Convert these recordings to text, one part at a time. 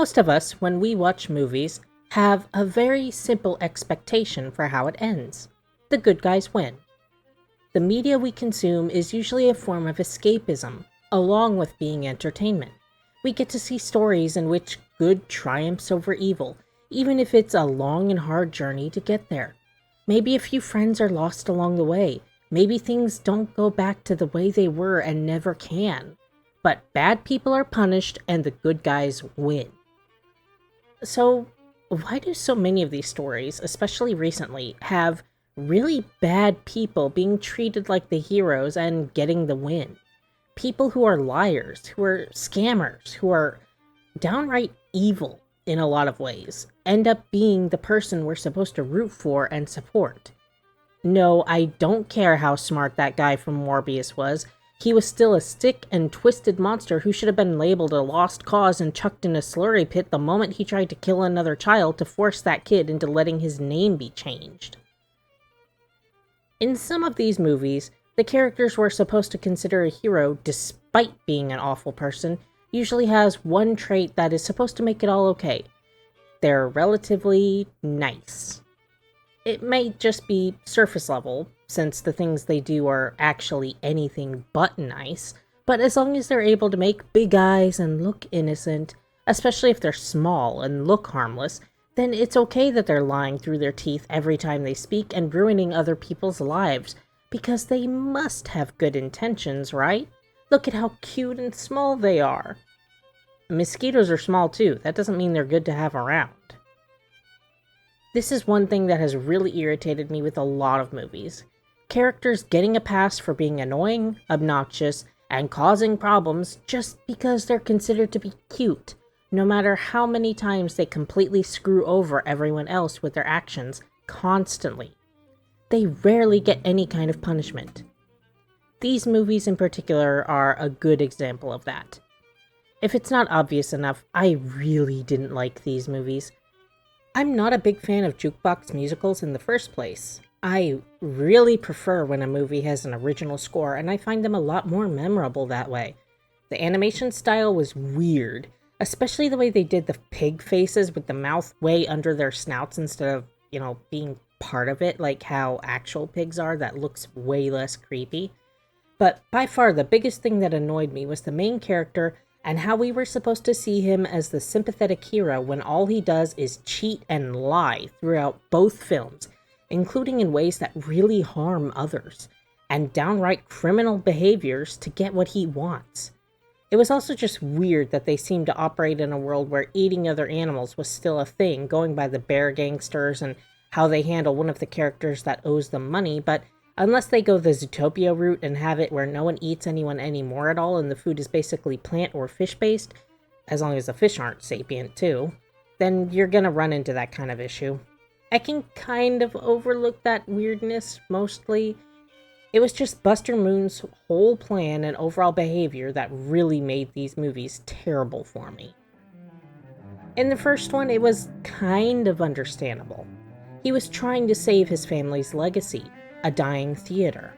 Most of us, when we watch movies, have a very simple expectation for how it ends. The good guys win. The media we consume is usually a form of escapism, along with being entertainment. We get to see stories in which good triumphs over evil, even if it's a long and hard journey to get there. Maybe a few friends are lost along the way. Maybe things don't go back to the way they were and never can. But bad people are punished and the good guys win. So, why do so many of these stories, especially recently, have really bad people being treated like the heroes and getting the win? People who are liars, who are scammers, who are downright evil in a lot of ways, end up being the person we're supposed to root for and support. No, I don't care how smart that guy from Morbius was. He was still a sick and twisted monster who should have been labeled a lost cause and chucked in a slurry pit the moment he tried to kill another child to force that kid into letting his name be changed. In some of these movies, the characters we're supposed to consider a hero, despite being an awful person, usually has one trait that is supposed to make it all okay. They're relatively nice. It may just be surface level, since the things they do are actually anything but nice, but as long as they're able to make big eyes and look innocent, especially if they're small and look harmless, then it's okay that they're lying through their teeth every time they speak and ruining other people's lives, because they must have good intentions, right? Look at how cute and small they are. Mosquitoes are small too, that doesn't mean they're good to have around. This is one thing that has really irritated me with a lot of movies. Characters getting a pass for being annoying, obnoxious, and causing problems just because they're considered to be cute, no matter how many times they completely screw over everyone else with their actions, constantly. They rarely get any kind of punishment. These movies in particular are a good example of that. If it's not obvious enough, I really didn't like these movies. I'm not a big fan of jukebox musicals in the first place. I really prefer when a movie has an original score, and I find them a lot more memorable that way. The animation style was weird, especially the way they did the pig faces with the mouth way under their snouts instead of, being part of it, like how actual pigs are. That looks way less creepy. But by far the biggest thing that annoyed me was the main character and how we were supposed to see him as the sympathetic hero when all he does is cheat and lie throughout both films, including in ways that really harm others, and downright criminal behaviors to get what he wants. It was also just weird that they seemed to operate in a world where eating other animals was still a thing, going by the bear gangsters and how they handle one of the characters that owes them money, but unless they go the Zootopia route and have it where no one eats anyone anymore at all and the food is basically plant or fish-based, as long as the fish aren't sapient too, then you're gonna run into that kind of issue. I can kind of overlook that weirdness mostly. It was just Buster Moon's whole plan and overall behavior that really made these movies terrible for me. In the first one, it was kind of understandable. He was trying to save his family's legacy, a dying theater.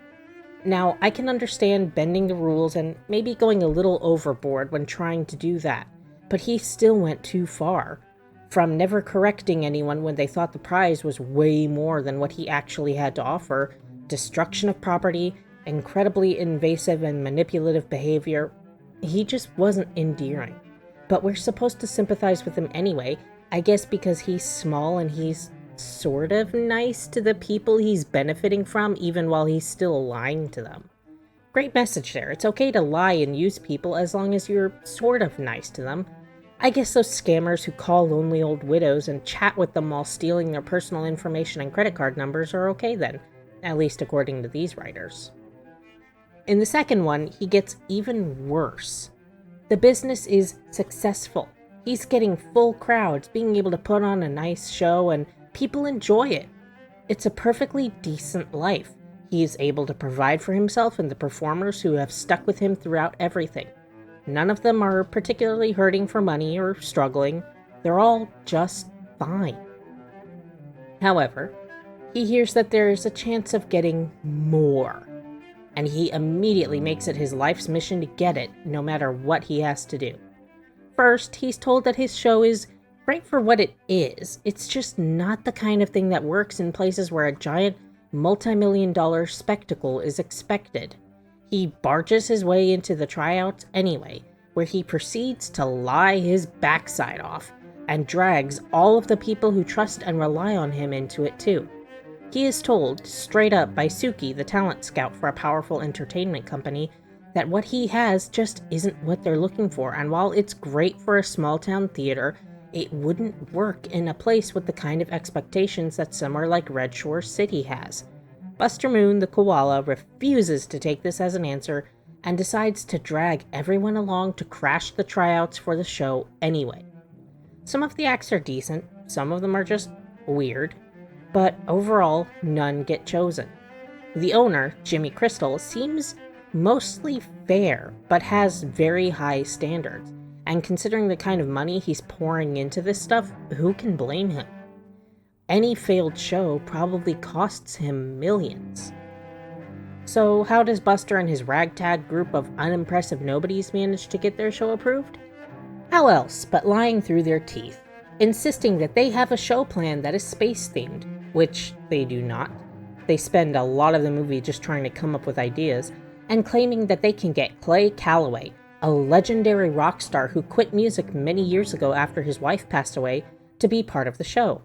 Now, I can understand bending the rules and maybe going a little overboard when trying to do that, but he still went too far. From never correcting anyone when they thought the prize was way more than what he actually had to offer, destruction of property, incredibly invasive and manipulative behavior, he just wasn't endearing. But we're supposed to sympathize with him anyway, I guess because he's small and he's sort of nice to the people he's benefiting from, even while he's still lying to them. Great message there. It's okay to lie and use people as long as you're sort of nice to them. I guess those scammers who call lonely old widows and chat with them while stealing their personal information and credit card numbers are okay then, at least according to these writers. In the second one, he gets even worse. The business is successful. He's getting full crowds, being able to put on a nice show, and people enjoy it. It's a perfectly decent life. He is able to provide for himself and the performers who have stuck with him throughout everything. None of them are particularly hurting for money or struggling. They're all just fine. However, he hears that there is a chance of getting more, and he immediately makes it his life's mission to get it, no matter what he has to do. First, he's told that his show is great for what it is. It's just not the kind of thing that works in places where a giant multi-million-dollar spectacle is expected. He barges his way into the tryouts anyway, where he proceeds to lie his backside off and drags all of the people who trust and rely on him into it too. He is told straight up by Suki, the talent scout for a powerful entertainment company, that what he has just isn't what they're looking for, and while it's great for a small town theater, it wouldn't work in a place with the kind of expectations that somewhere like Red Shore City has. Buster Moon, the koala, refuses to take this as an answer and decides to drag everyone along to crash the tryouts for the show anyway. Some of the acts are decent, some of them are just weird, but overall, none get chosen. The owner, Jimmy Crystal, seems mostly fair, but has very high standards, and considering the kind of money he's pouring into this stuff, who can blame him? Any failed show probably costs him millions. So how does Buster and his ragtag group of unimpressive nobodies manage to get their show approved? How else but lying through their teeth, insisting that they have a show plan that is space-themed, which they do not. They spend a lot of the movie just trying to come up with ideas, and claiming that they can get Clay Calloway, a legendary rock star who quit music many years ago after his wife passed away, to be part of the show.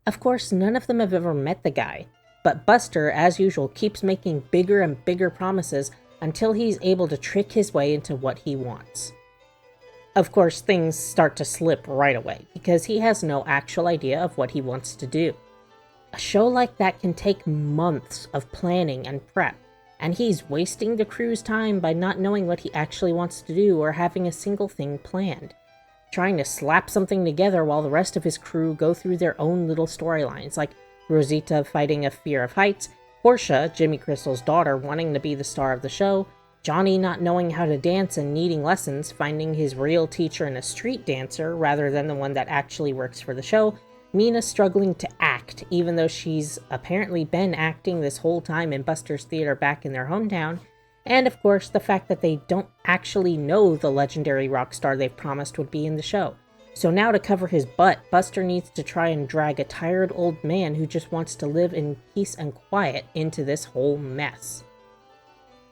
Of course, none of them have ever met the guy, but Buster, as usual, keeps making bigger and bigger promises until he's able to trick his way into what he wants. Of course, things start to slip right away, because he has no actual idea of what he wants to do. A show like that can take months of planning and prep, and he's wasting the crew's time by not knowing what he actually wants to do or having a single thing planned. Trying to slap something together while the rest of his crew go through their own little storylines, like Rosita fighting a fear of heights, Portia, Jimmy Crystal's daughter, wanting to be the star of the show, Johnny not knowing how to dance and needing lessons, finding his real teacher in a street dancer rather than the one that actually works for the show, Mina struggling to act, even though she's apparently been acting this whole time in Buster's theater back in their hometown, and of course the fact that they don't actually know the legendary rock star they've promised would be in the show. So now to cover his butt, Buster needs to try and drag a tired old man who just wants to live in peace and quiet into this whole mess.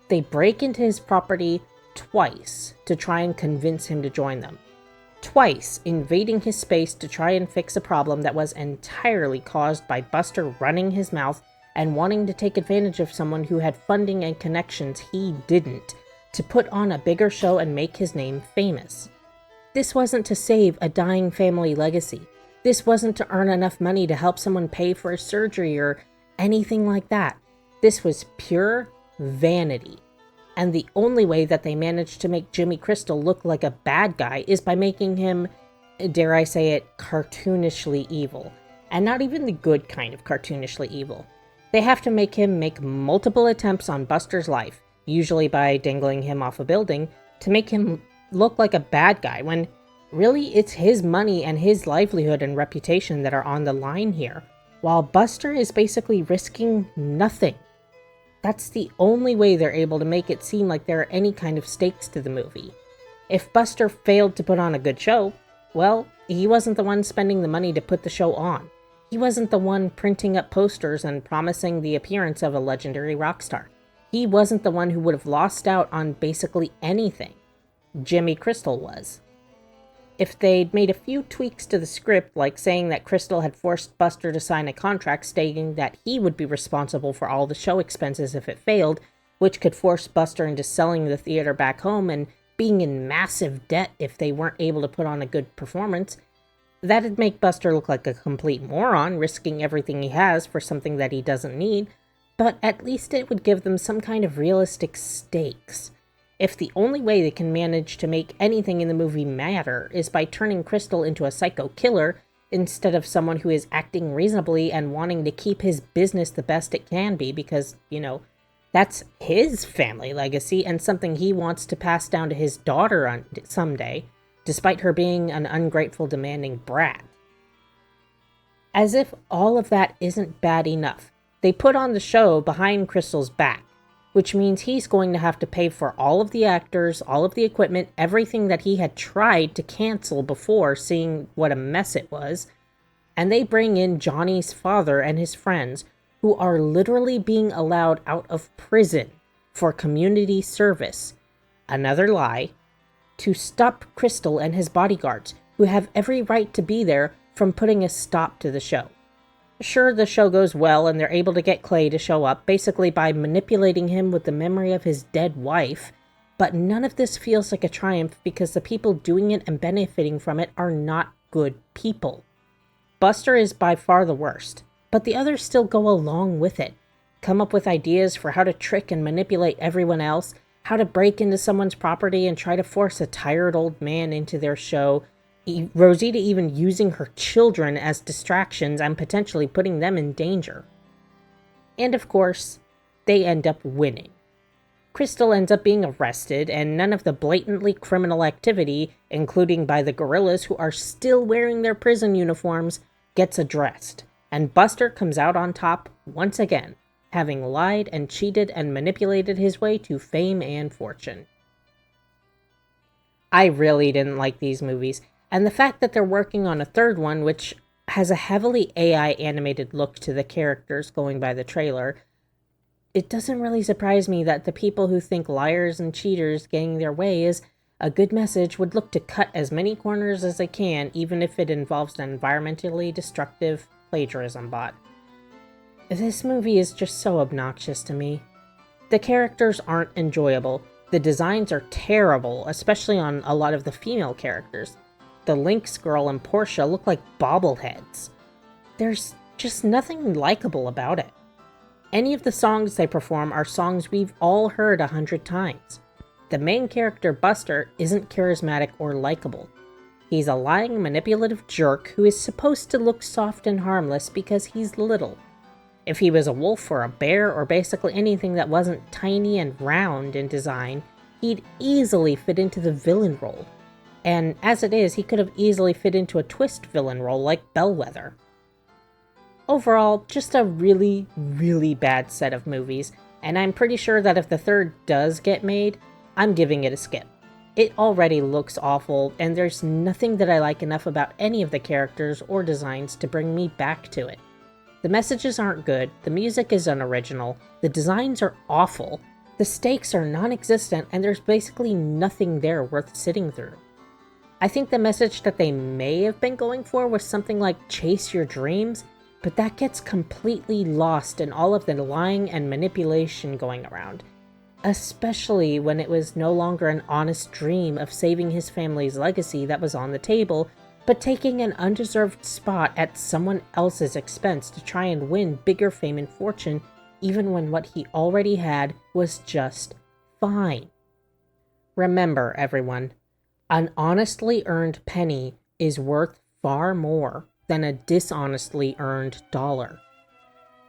They break into his property twice to try and convince him to join them. Twice invading his space to try and fix a problem that was entirely caused by Buster running his mouth and wanting to take advantage of someone who had funding and connections he didn't, to put on a bigger show and make his name famous. This wasn't to save a dying family legacy. This wasn't to earn enough money to help someone pay for a surgery or anything like that. This was pure vanity. And the only way that they managed to make Jimmy Crystal look like a bad guy is by making him, dare I say it, cartoonishly evil. And not even the good kind of cartoonishly evil. They have to make him make multiple attempts on Buster's life, usually by dangling him off a building, to make him look like a bad guy, when really it's his money and his livelihood and reputation that are on the line here, while Buster is basically risking nothing. That's the only way they're able to make it seem like there are any kind of stakes to the movie. If Buster failed to put on a good show, well, he wasn't the one spending the money to put the show on. He wasn't the one printing up posters and promising the appearance of a legendary rock star. He wasn't the one who would have lost out on basically anything. Jimmy Crystal was. If they'd made a few tweaks to the script, like saying that Crystal had forced Buster to sign a contract stating that he would be responsible for all the show expenses if it failed, which could force Buster into selling the theater back home and being in massive debt if they weren't able to put on a good performance, that'd make Buster look like a complete moron, risking everything he has for something that he doesn't need, but at least it would give them some kind of realistic stakes. If the only way they can manage to make anything in the movie matter is by turning Crystal into a psycho killer instead of someone who is acting reasonably and wanting to keep his business the best it can be because, that's his family legacy and something he wants to pass down to his daughter someday, despite her being an ungrateful, demanding brat. As if all of that isn't bad enough, they put on the show behind Crystal's back. which means he's going to have to pay for all of the actors, all of the equipment, everything that he had tried to cancel before, seeing what a mess it was. And they bring in Johnny's father and his friends, who are literally being allowed out of prison for community service, another lie, to stop Crystal and his bodyguards, who have every right to be there, from putting a stop to the show. Sure, the show goes well and they're able to get Clay to show up, basically by manipulating him with the memory of his dead wife, but none of this feels like a triumph because the people doing it and benefiting from it are not good people. Buster is by far the worst, but the others still go along with it, come up with ideas for how to trick and manipulate everyone else, how to break into someone's property and try to force a tired old man into their show, Rosita even using her children as distractions and potentially putting them in danger. And of course, they end up winning. Crystal ends up being arrested, and none of the blatantly criminal activity, including by the gorillas who are still wearing their prison uniforms, gets addressed, and Buster comes out on top once again, having lied and cheated and manipulated his way to fame and fortune. I really didn't like these movies, and the fact that they're working on a third one, which has a heavily AI animated look to the characters going by the trailer, it doesn't really surprise me that the people who think liars and cheaters getting their way is a good message would look to cut as many corners as they can, even if it involves an environmentally destructive plagiarism bot. This movie is just so obnoxious to me. The characters aren't enjoyable. The designs are terrible, especially on a lot of the female characters. The Lynx girl and Portia look like bobbleheads. There's just nothing likable about it. Any of the songs they perform are songs we've all heard 100 times. The main character, Buster, isn't charismatic or likable. He's a lying, manipulative jerk who is supposed to look soft and harmless because he's little. If he was a wolf or a bear or basically anything that wasn't tiny and round in design, he'd easily fit into the villain role. And as it is, he could have easily fit into a twist villain role like Bellwether. Overall, just a really, really bad set of movies, and I'm pretty sure that if the third does get made, I'm giving it a skip. It already looks awful, and there's nothing that I like enough about any of the characters or designs to bring me back to it. The messages aren't good, the music is unoriginal, the designs are awful, the stakes are non-existent, and there's basically nothing there worth sitting through. I think the message that they may have been going for was something like chase your dreams, but that gets completely lost in all of the lying and manipulation going around, especially when it was no longer an honest dream of saving his family's legacy that was on the table, but taking an undeserved spot at someone else's expense to try and win bigger fame and fortune, even when what he already had was just fine. Remember, everyone, an honestly earned penny is worth far more than a dishonestly earned dollar.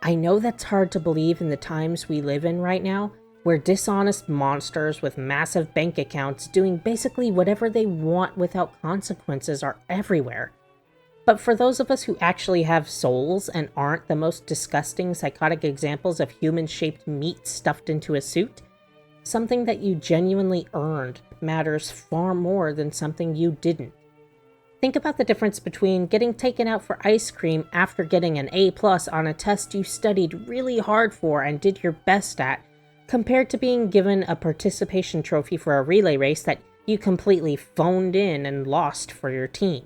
I know that's hard to believe in the times we live in right now, where dishonest monsters with massive bank accounts doing basically whatever they want without consequences are everywhere. But for those of us who actually have souls and aren't the most disgusting, psychotic examples of human-shaped meat stuffed into a suit, something that you genuinely earned matters far more than something you didn't. Think about the difference between getting taken out for ice cream after getting an A+ on a test you studied really hard for and did your best at, compared to being given a participation trophy for a relay race that you completely phoned in and lost for your team.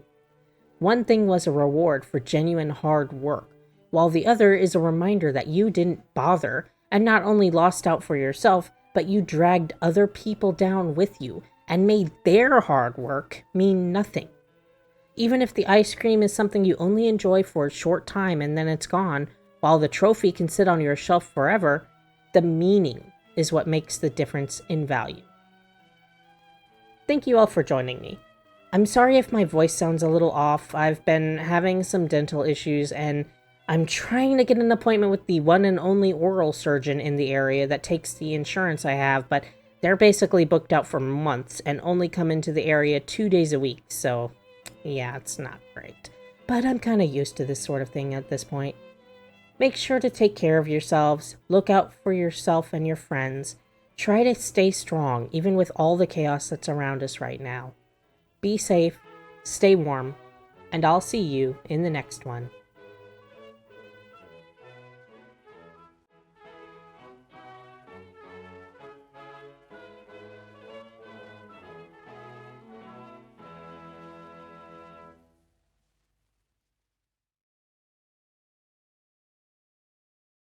One thing was a reward for genuine hard work, while the other is a reminder that you didn't bother and not only lost out for yourself, but you dragged other people down with you and made their hard work mean nothing. Even if the ice cream is something you only enjoy for a short time and then it's gone, while the trophy can sit on your shelf forever, the meaning is what makes the difference in value. Thank you all for joining me. I'm sorry if my voice sounds a little off. I've been having some dental issues and I'm trying to get an appointment with the one and only oral surgeon in the area that takes the insurance I have, but they're basically booked out for months and only come into the area 2 days a week, so yeah, it's not great. But I'm kind of used to this sort of thing at this point. Make sure to take care of yourselves, look out for yourself and your friends. Try to stay strong, even with all the chaos that's around us right now. Be safe, stay warm, and I'll see you in the next one.